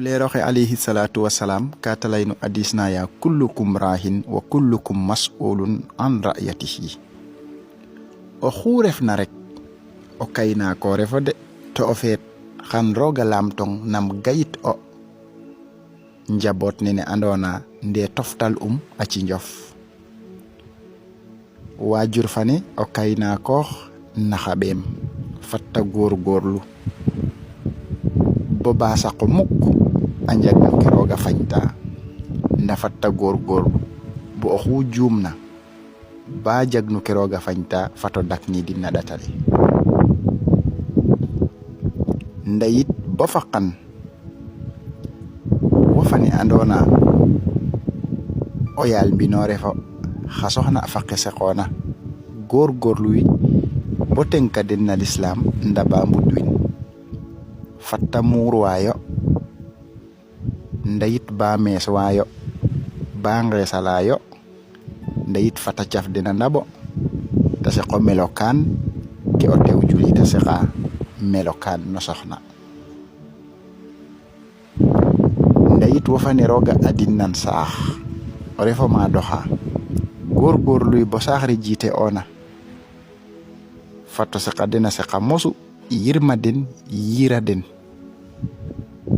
tuleroxe alayhi salatu wassalam katalayno adisna ya kullukum rahin wa kullukum mas'ulun an ra'yatihi o xurefna rek o kayna ko refo de to o feet xan roga lamtong nam gayit o njabot nene andona nde toftal aci njof wajur fane o kayna ko naxabem fatta gorlu bo basa ko mukk anjag ke roga fañta nda fatta gorlu bo o jumna ba jagnu ke roga fañta fato dakni dinna datale ndayit bo faqan wo fani andona o yal binore fo xasoxna faqe seqona gorlu wi bo tenka denna l'islam ndaba mbudwin fatta mur wayo ndayit ba mes wayo ba ngesalayo ndayit fata tiaf dina ndabo ta se ko melokan ke o tew juli ta se xa melokan no soxna ndayit wo fane roga adinnan sax o refo ma doxa luy bo saxri jite ona fato se qadena se qamosu yirmaden yiraden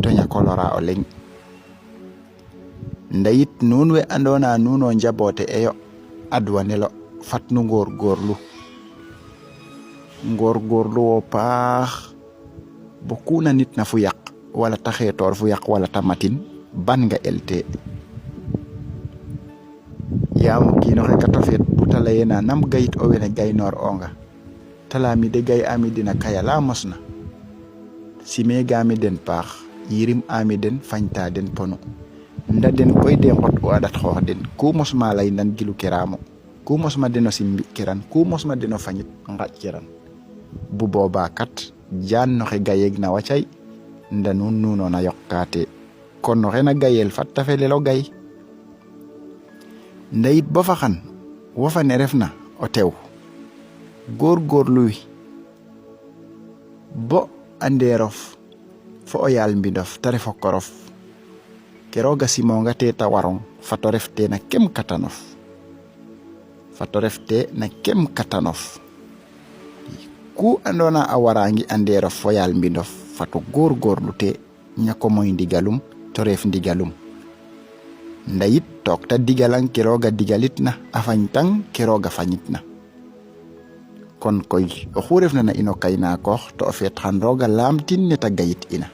tonya kolora o leng ndayit nun we andona nuno njabote eyo adwanelo fatnu gorlu o paax bo kuna nit na fu yaq wala taxetor fu yaq wala tamatin ban nga elte yaam kino xe katafet butala yena nam gayit o wene gaynor onga talami de gay ami dina kayala mosna sime gami den paax yirim ami den fañta den pono nda den koy de ngot o adat xoox den ku mosma lay nan gilu keramo ku mosma deno simbi keran ku mosma deno fañit ngaj keran bu boba kat jan no xe gayeg na wacay nda nun nuno na yokkate kon no xena gayel fatta felelo gay ndayit bo faxan wo fa ne refna o tew gorlu wi bo anderof fo o yal mbindof ta refo korof ke roga simonga te ta warong fato refte na kem katanof ku andona a warangi anderof fo yal mbindof fato gorlu te ñako moy ndigalum to ref ndigalum ndayit tok ta digalan ke roga digalitna afañtang ke roga fañitna kon koy o xurefna na ino kayna ko to fet xan roga lamtin ne ta gayit ina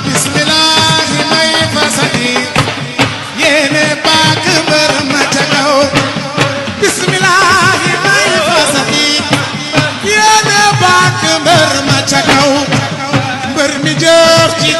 bismillah may fasadi yene pak ber ma tagaw bismillah may fasadi yene pak ber ma tagaw ber mi jor ci